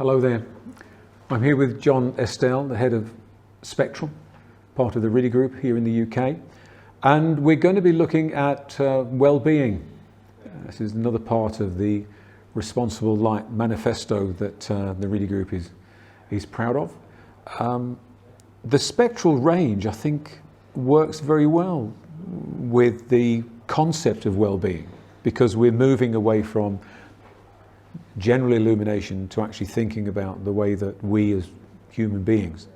Hello there. I'm here with John Estell, the head of Spectral, part of the RIDI group here in the UK. And we're going to be looking at well-being. This is another part of the Responsible Light Manifesto that the RIDI group is proud of. The Spectral range, I think, works very well with the concept of well-being, because we're moving away from general illumination to actually thinking about the way that we as human beings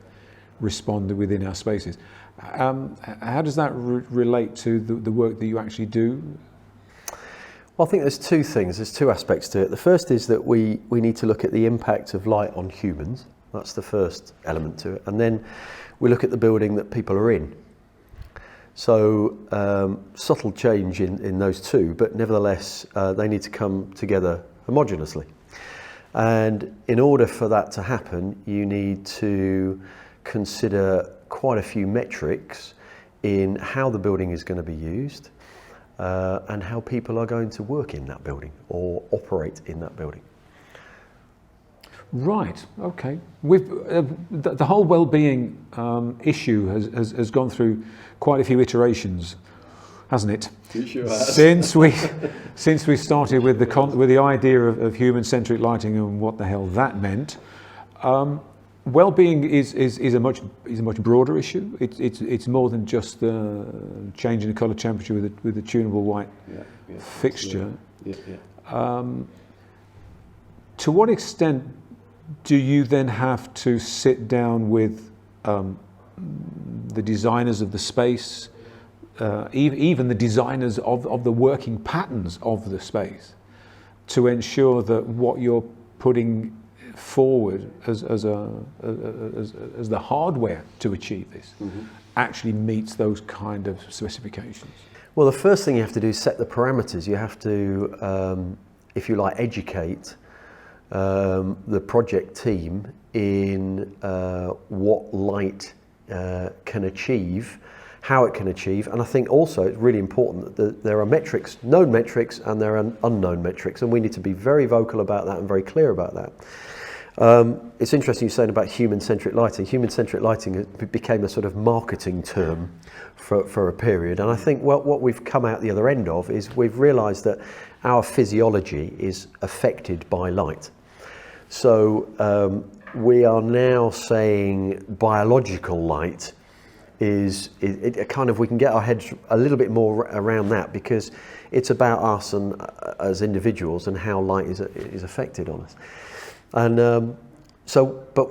respond within our spaces. How does that relate to the work that you actually do? Well, I think there's two things, there's two aspects to it. The first is that we need to look at the impact of light on humans. That's the first element to it. And then we look at the building that people are in. So subtle change in those two, but nevertheless they need to come together homogeneously. And in order for that to happen, you need to consider quite a few metrics in how the building is going to be used and how people are going to work in that building or operate in that building. Right, okay. The whole well-being issue has gone through quite a few iterations, hasn't it? It sure has. Since we started with the idea of human-centric lighting and what the hell that meant. Well-being is a much broader issue. It's more than just changing the colour temperature with a tunable white fixture. To what extent do you then have to sit down with the designers of the space, even the designers of the working patterns of the space, to ensure that what you're putting forward as the hardware to achieve this actually meets those kind of specifications? Well, the first thing you have to do is set the parameters. You have to, if you like, educate the project team in what light can achieve, how it can achieve, and I think also it's really important that there are metrics, known metrics, and there are unknown metrics, and we need to be very vocal about that and very clear about that. It's interesting you're saying about human-centric lighting. Human-centric lighting became a sort of marketing term for a period, and I think what we've come out the other end of is we've realised that our physiology is affected by light. So we are now saying biological light is kind of, we can get our heads a little bit more around that, because it's about us and as individuals and how light is affected on us. And but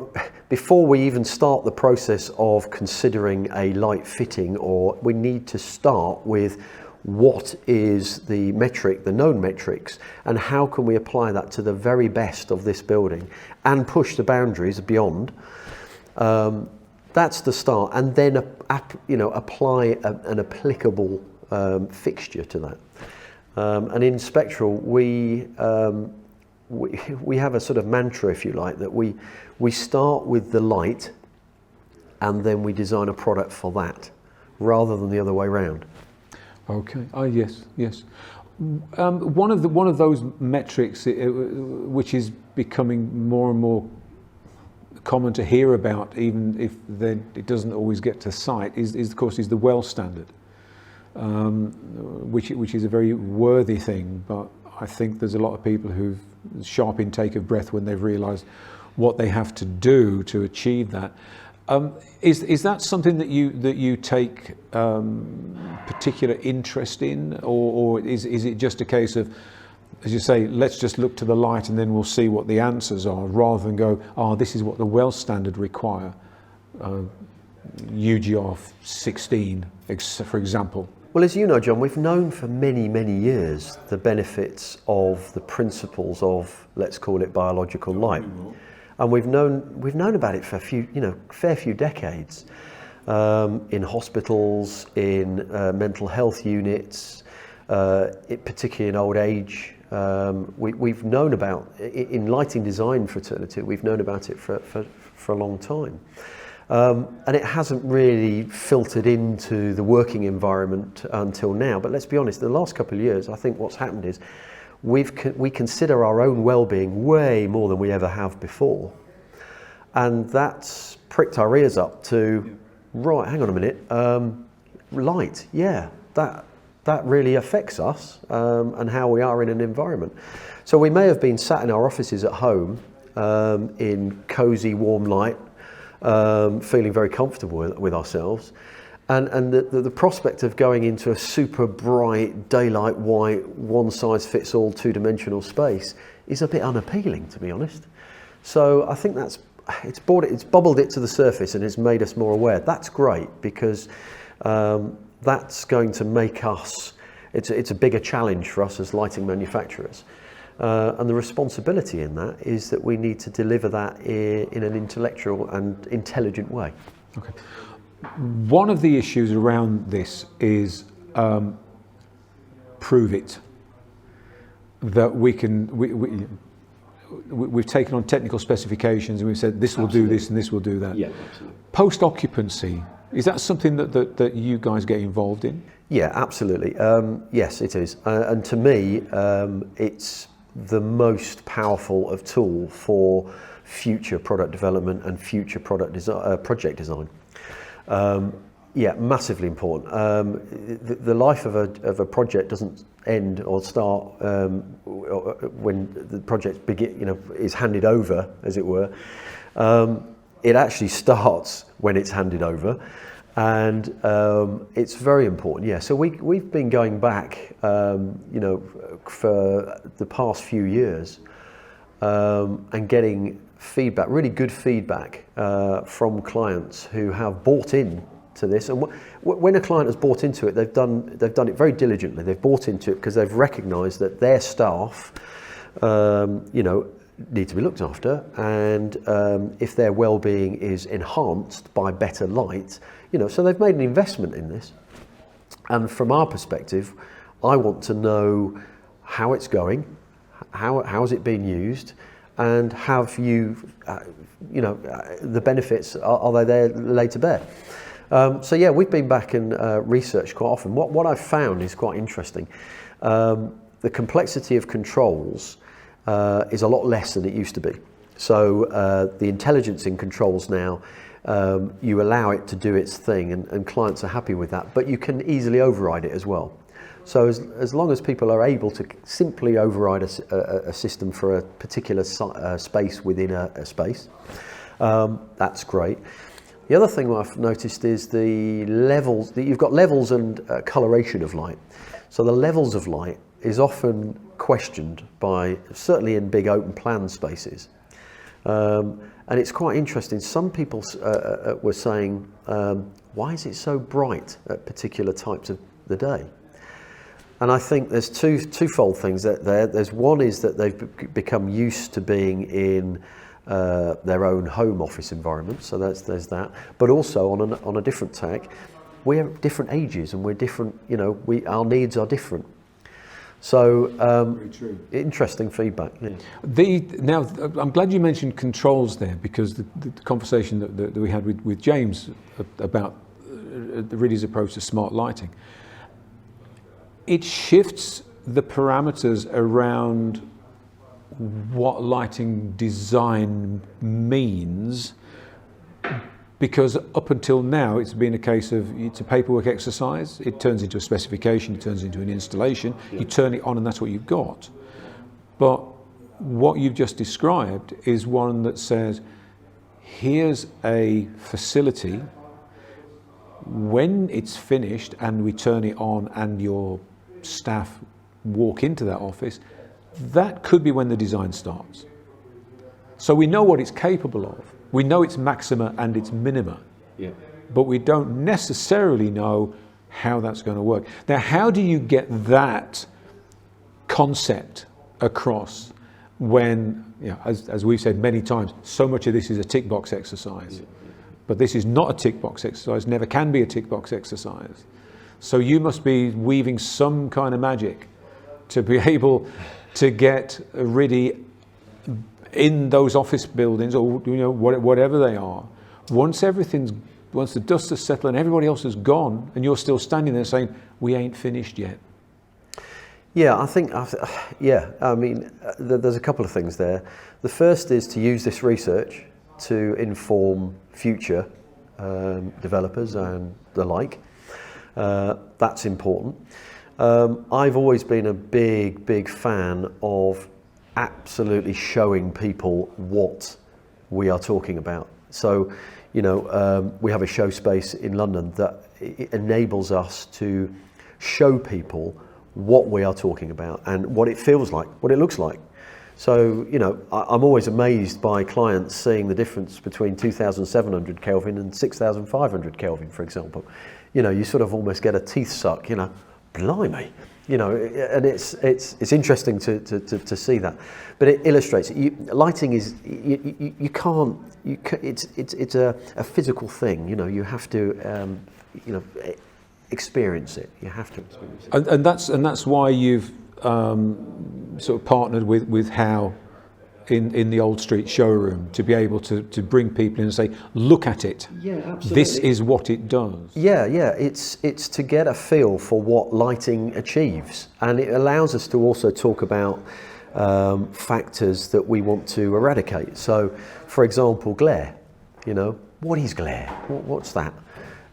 before we even start the process of considering a light fitting, we need to start with what is the metric, the known metrics, and how can we apply that to the very best of this building and push the boundaries beyond. That's the start, and then apply an applicable fixture to that. And in Spectral, we have a sort of mantra, if you like, that we start with the light, and then we design a product for that, rather than the other way round. Okay. Oh yes. One of those metrics, which is becoming more and more common to hear about, even if it doesn't always get to site, is of course the well standard, which is a very worthy thing. But I think there's a lot of people who've sharp intake of breath when they've realised what they have to do to achieve that. Is that something that you take particular interest in, or is it just a case of, as you say, let's just look to the light and then we'll see what the answers are, rather than go, this is what the well standard require, UGR 16, for example? Well, as you know, John, we've known for many, many years the benefits of the principles of, let's call it, biological light. And we've known about it for a fair few decades, in hospitals, in mental health units, particularly in old age. We've known about in lighting design fraternity. We've known about it for a long time, and it hasn't really filtered into the working environment until now. But let's be honest, the last couple of years, I think what's happened is we consider our own well-being way more than we ever have before. And that's pricked our ears up to, right, hang on a minute, light, yeah, that really affects us and how we are in an environment. So we may have been sat in our offices at home in cosy, warm light, feeling very comfortable with ourselves. And the prospect of going into a super bright, daylight white, one-size-fits-all, two-dimensional space is a bit unappealing, to be honest. So I think it's bubbled it to the surface and it's made us more aware. That's great, because that's going to make us, it's a bigger challenge for us as lighting manufacturers. And the responsibility in that is that we need to deliver that in an intellectual and intelligent way. Okay. One of the issues around this is prove it. That we've taken on technical specifications and we've said this will do this and this will do that. Yeah, absolutely. Post-occupancy, is that something that you guys get involved in? Yeah, absolutely. Yes, it is. And to me, it's the most powerful of tool for future product development and future project design. Yeah, massively important. The life of a project doesn't end or start when the project is handed over, as it were. It actually starts when it's handed over, and it's very important. Yeah, so we've been going back, for the past few years, and getting feedback, really good feedback from clients who have bought in to this. And when a client has bought into it, they've done it very diligently. They've bought into it because they've recognised that their staff, need to be looked after, and if their well-being is enhanced by better light, so they've made an investment in this. And from our perspective, I want to know how it's going, how is it being used, and have you, the benefits, are they there laid to bear? So yeah, we've been back and researched quite often. What I've found is quite interesting. The complexity of controls is a lot less than it used to be. So the intelligence in controls now, you allow it to do its thing, and clients are happy with that, but you can easily override it as well. So as long as people are able to simply override a system for a particular space within a space, that's great. The other thing I've noticed is the levels, you've got levels and coloration of light. So the levels of light is often questioned by, certainly in big open plan spaces. And it's quite interesting. Some people were saying, why is it so bright at particular types of the day? And I think there's twofold things there. There's one is that they've become used to being in their own home office environment, so there's that. But also on a different tack, we're different ages and we're different. Our needs are different. So very true. Interesting feedback. Yeah. Now, I'm glad you mentioned controls there, because the conversation that we had with James about the RIDI's approach to smart lighting, it shifts the parameters around what lighting design means, because up until now it's been a case of it's a paperwork exercise. It turns into a specification, it turns into an installation, you turn it on and that's what you've got. But what you've just described is one that says, here's a facility, when it's finished and we turn it on and your staff walk into that office, that could be when the design starts. So we know what it's capable of. We know its maxima and its minima, but we don't necessarily know how that's going to work. Now, how do you get that concept across when, as we've said many times, so much of this is a tick box exercise, but this is not a tick box exercise, never can be a tick box exercise. So you must be weaving some kind of magic to be able to get a RIDI in those office buildings, or whatever they are. Once the dust has settled and everybody else has gone, and you're still standing there saying, "We ain't finished yet." Yeah, I think, yeah, I mean, there's a couple of things there. The first is to use this research to inform future developers and the like. That's important. I've always been a big fan of absolutely showing people what we are talking about. So, you know, we have a show space in London that it enables us to show people what we are talking about and what it feels like, what it looks like. So, you know, I'm always amazed by clients seeing the difference between 2,700 Kelvin and 6,500 Kelvin, for example. You know, you sort of almost get a teeth suck, you know, blimey, you know, and it's interesting to see that. But it illustrates it. Lighting is, it's a physical thing, you know, you have to, you know, experience it. You have to experience it. And that's why you've sort of partnered with How in the Old Street showroom to be able to bring people in and say, look at it. Yeah, absolutely. This is what it does. Yeah. It's to get a feel for what lighting achieves, and it allows us to also talk about factors that we want to eradicate. So, for example, glare. You know, what is glare? What's that?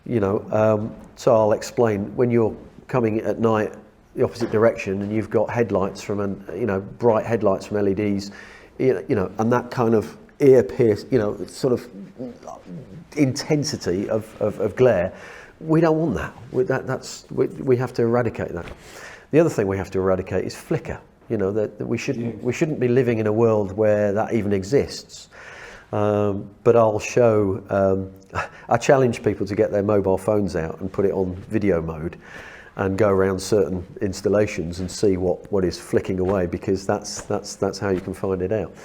You know, so I'll explain. When you're coming at night the opposite direction and you've got headlights bright headlights from LEDs, you know, and that kind of ear pierce, you know, sort of intensity of glare, we don't want that. We have to eradicate that. The other thing we have to eradicate is flicker. You know, that we shouldn't be living in a world where that even exists. But I'll show, I challenge people to get their mobile phones out and put it on video mode and go around certain installations and see what is flicking away, because that's how you can find it out.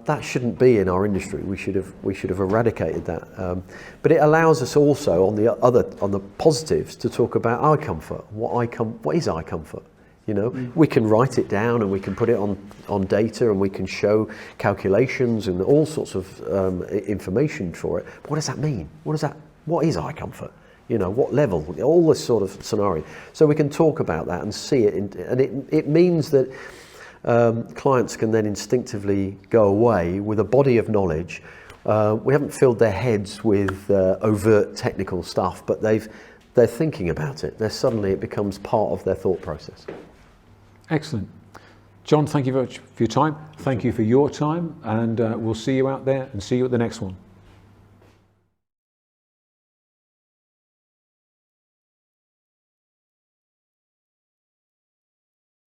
That shouldn't be in our industry. We should have eradicated that. But it allows us also on the positives to talk about eye comfort. What is eye comfort? You know, we can write it down and we can put it on data and we can show calculations and all sorts of information for it. But what does that mean? What is eye comfort? You know, what level? All this sort of scenario. So we can talk about that and see it, and it means that clients can then instinctively go away with a body of knowledge. We haven't filled their heads with overt technical stuff, but they're thinking about it. Suddenly it becomes part of their thought process. Excellent. John, thank you very much for your time. Thank you for your time, and we'll see you out there and see you at the next one.